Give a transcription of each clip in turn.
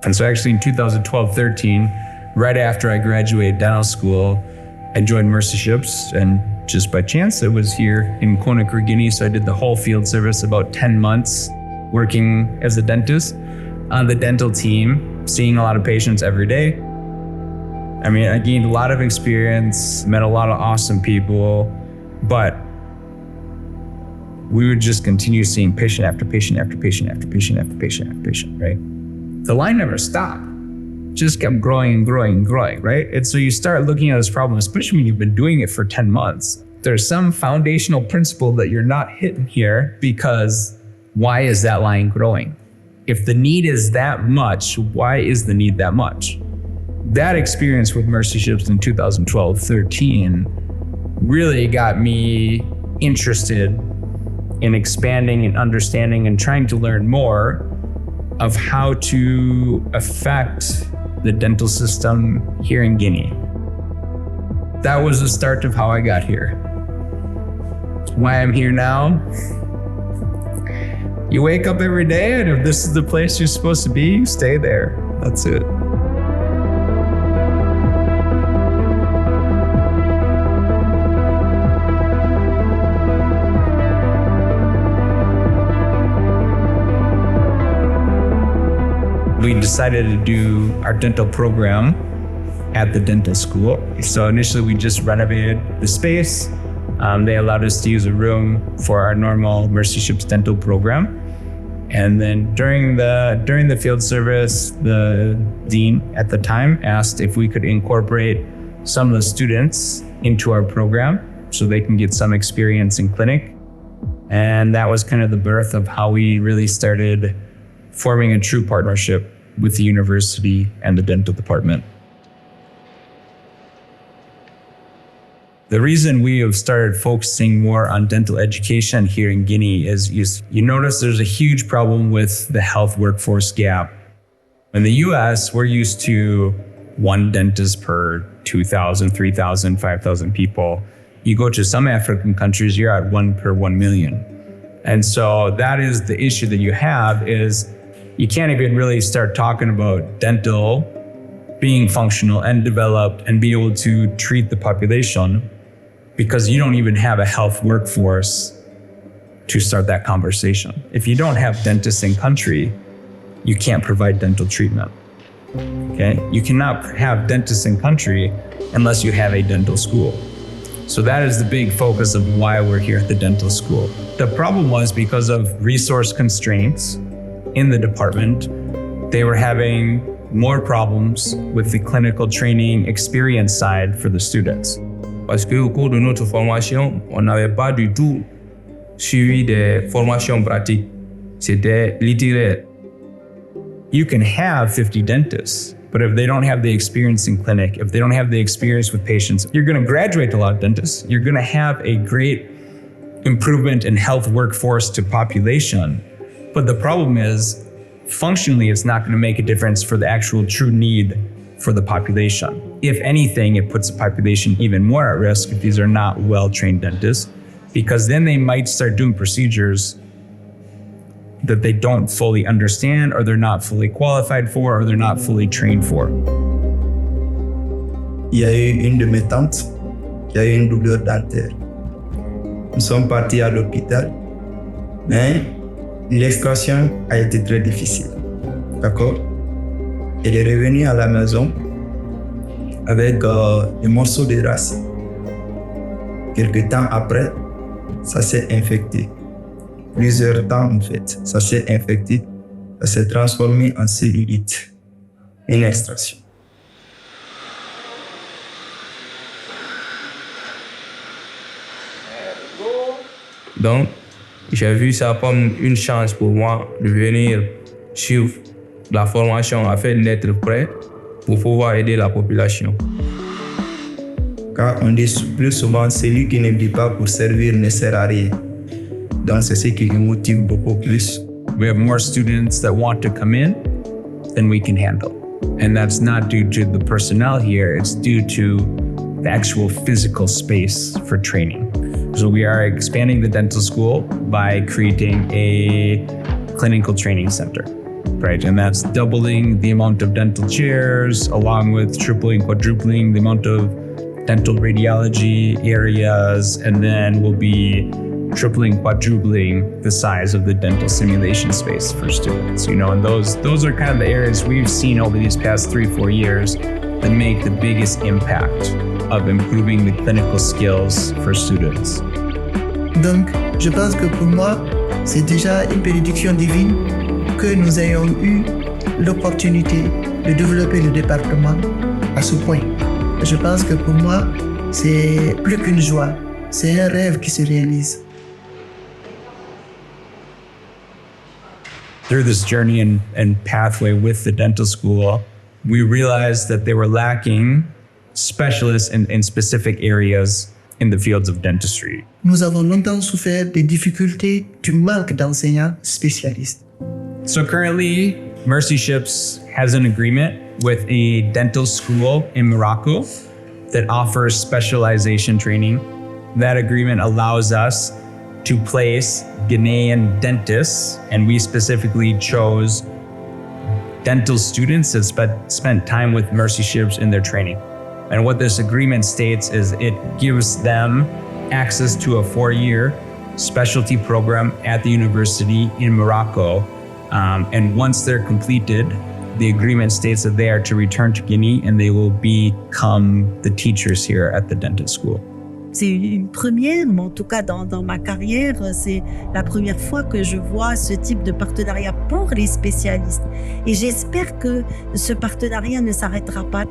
And so actually in 2012-13, right after I graduated dental school, I joined Mercy Ships, and just by chance, I was here in qu'on, Guinea. So I did the whole field service, about 10 months working as a dentist on the dental team, seeing a lot of patients every day. I mean, I gained a lot of experience, met a lot of awesome people, but we would just continue seeing patient after patient after patient after patient after patient after patient, right? The line never stopped, just kept growing and growing and growing, right? And so you start looking at this problem, especially when you've been doing it for 10 months. There's some foundational principle that you're not hitting here, because why is that line growing? If the need is that much, why is the need that much? That experience with Mercy Ships in 2012-13 really got me interested in expanding and understanding and trying to learn more of how to affect the dental system here in Guinea. That was the start of how I got here. Why I'm here now? You wake up every day, and if this is the place you're supposed to be, you stay there. That's it. We decided to do our dental program at the dental school. So initially we just renovated the space. They allowed us to use a room for our normal Mercy Ships dental program. And then during the field service, the dean at the time asked if we could incorporate some of the students into our program so they can get some experience in clinic. And that was kind of the birth of how we really started forming a true partnership with the university and the dental department. The reason we have started focusing more on dental education here in Guinea is you notice there's a huge problem with the health workforce gap. In the US, we're used to one dentist per 2,000, 3,000, 5,000 people. You go to some African countries, you're at 1 per 1 million. And so that is the issue that you have, is you can't even really start talking about dental being functional and developed and be able to treat the population, because you don't even have a health workforce to start that conversation. If you don't have dentists in country, you can't provide dental treatment, okay? You cannot have dentists in country unless you have a dental school. So that is the big focus of why we're here at the dental school. The problem was, because of resource constraints in the department, they were having more problems with the clinical training experience side for the students. Parce qu'au cours de notre formation, on n'avait pas du tout suivi des formations pratiques. C'était littéraire. You can have 50 dentists, but if they don't have the experience in clinic, if they don't have the experience with patients, you're going to graduate a lot of dentists. You're going to have a great improvement in health workforce to population. But the problem is, functionally, it's not going to make a difference for the actual true need for the population. If anything, it puts the population even more at risk if these are not well-trained dentists, because then they might start doing procedures that they don't fully understand, or they're not fully qualified for, or they're not fully trained for. Il y a eu une de mes tantes qui a eu une douleur dentaire. Nous sommes partis à l'hôpital, mais l'extraction a été très difficile. D'accord? Elle est revenue à la maison avec des morceaux de racines. Quelque temps après, ça s'est infecté. Plusieurs temps en fait, ça s'est infecté, ça s'est transformé en cellulite, une extraction. Donc, j'ai vu ça comme une chance pour moi de venir suivre la formation afin d'être prêt pour pouvoir aider la population. Car on dit plus souvent, celui qui ne vit pas pour servir ne sert à rien. Donc c'est ce qui nous motive beaucoup plus. We have more students that want to come in than we can handle. And that's not due to the personnel here, it's due to the actual physical space for training. So we are expanding the dental school by creating a clinical training center. right? And that's doubling the amount of dental chairs, along with tripling, quadrupling the amount of dental radiology areas, and then we'll be tripling, quadrupling the size of the dental simulation space for students. And those are kind of the areas we've seen over these past 3-4 years that make the biggest impact of improving the clinical skills for students. Donc, je pense que pour moi, c'est déjà une bénédiction divine que nous ayons eu l'opportunité de développer le département à ce point. Je pense que pour moi, c'est plus qu'une joie, c'est un rêve qui se réalise. Through this journey and pathway with the dental school, we realized that they were lacking specialists in specific areas in the fields of dentistry. Nous avons longtemps souffert des difficultés du manque d'enseignants spécialistes. So currently, Mercy Ships has an agreement with a dental school in Morocco that offers specialization training. That agreement allows us to place Ghanaian dentists, and we specifically chose dental students that spent time with Mercy Ships in their training. And what this agreement states is it gives them access to a 4-year specialty program at the university in Morocco. And once they're completed, the agreement states that they are to return to Guinea and they will become the teachers here at the dental school. C'est une première, mais en tout cas dans ma carrière, c'est la première fois que je vois ce type de partenariat pour les spécialistes. Et j'espère que ce partenariat ne s'arrêtera pas.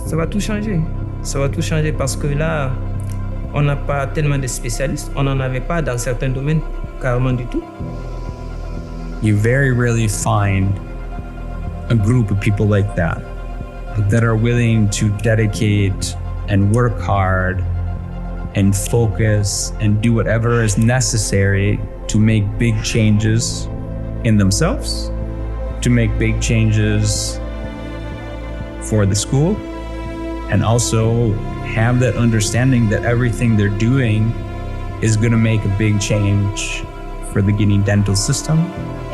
Ça va tout changer. Ça va tout changer parce que là, on n'a pas tellement de spécialistes. On n'en avait pas dans certains domaines, carrément du tout. You very rarely find a group of people like that are willing to dedicate and work hard and focus and do whatever is necessary to make big changes in themselves, to make big changes for the school, and also have that understanding that everything they're doing is going to make a big change for the Guinea dental system.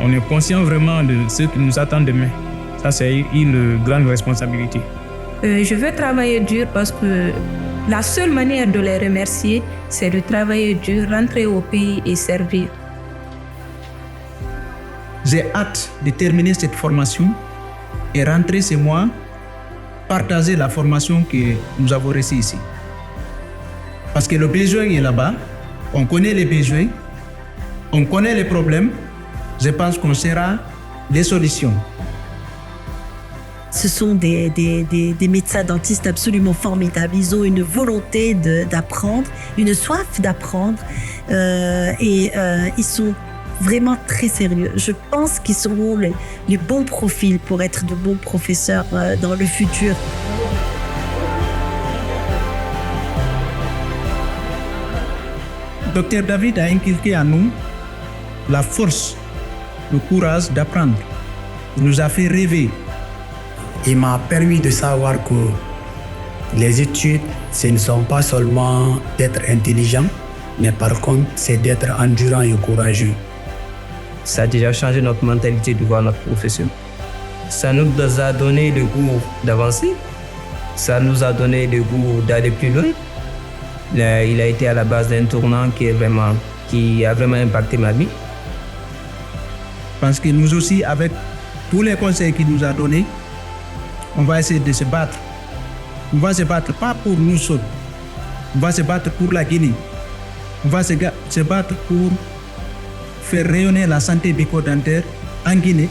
On est conscient vraiment de ce qui nous attend demain. Ça, c'est une grande responsabilité. Je veux travailler dur parce que la seule manière de les remercier, c'est de travailler dur, rentrer au pays et servir. J'ai hâte de terminer cette formation et rentrer chez moi, partager la formation que nous avons reçue ici. Parce que le besoin est là-bas, on connaît les besoins, on connaît les problèmes, je pense qu'on saura les solutions. Ce sont des médecins dentistes absolument formidables. Ils ont une volonté d'apprendre, une soif d'apprendre et ils sont vraiment très sérieux. Je pense qu'ils seront les bons profils pour être de bons professeurs dans le futur. Dr David a inculqué à nous la force, le courage d'apprendre. Il nous a fait rêver. Il m'a permis de savoir que les études, ce ne sont pas seulement d'être intelligent, mais par contre, c'est d'être endurant et courageux. Ça a déjà changé notre mentalité de voir notre profession. Ça nous a donné le goût d'avancer. Ça nous a donné le goût d'aller plus loin. Là, il a été à la base d'un tournant qui a vraiment impacté ma vie. Parce que nous aussi, avec tous les conseils qu'il nous a donnés, on va essayer de se battre. On va se battre pas pour nous seuls. On va se battre pour la Guinée. On va se battre pour faire rayonner la santé bucco-dentaire en Guinée.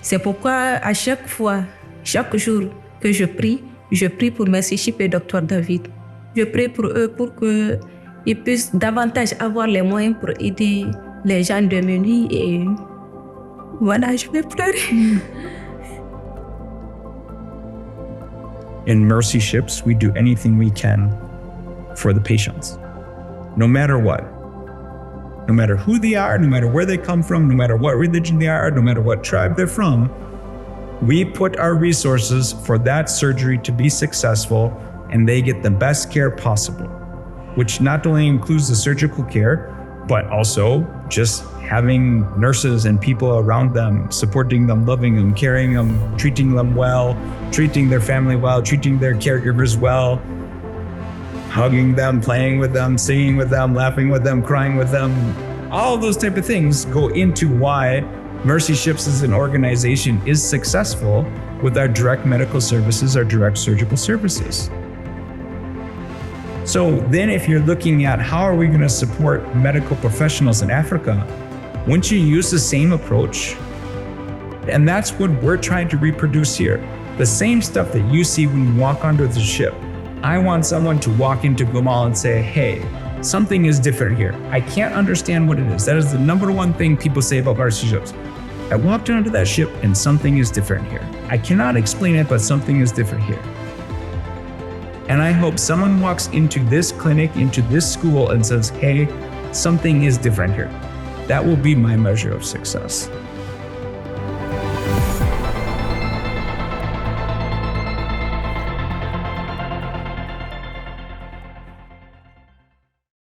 C'est pourquoi à chaque fois, chaque jour que je prie pour Mercy Ships et Dr David. Je prie pour eux pour qu'ils puissent davantage avoir les moyens pour aider les gens démunis et voilà, je vais pleurer. In Mercy Ships, we do anything we can for the patients, no matter what. No matter who they are, no matter where they come from, no matter what religion they are, no matter what tribe they're from, we put our resources for that surgery to be successful and they get the best care possible, which not only includes the surgical care, but also just having nurses and people around them, supporting them, loving them, caring them, treating them well, treating their family well, treating their caregivers well, hugging them, playing with them, singing with them, laughing with them, crying with them. All of those type of things go into why Mercy Ships as an organization is successful with our direct medical services, our direct surgical services. So then if you're looking at how are we going to support medical professionals in Africa, wouldn't you use the same approach? And that's what we're trying to reproduce here. The same stuff that you see when you walk onto the ship. I want someone to walk into Gamal and say, hey, something is different here. I can't understand what it is. That is the number one thing people say about Mercy Ships. I walked onto that ship and something is different here. I cannot explain it, but something is different here. And I hope someone walks into this clinic, into this school and says, hey, something is different here. That will be my measure of success.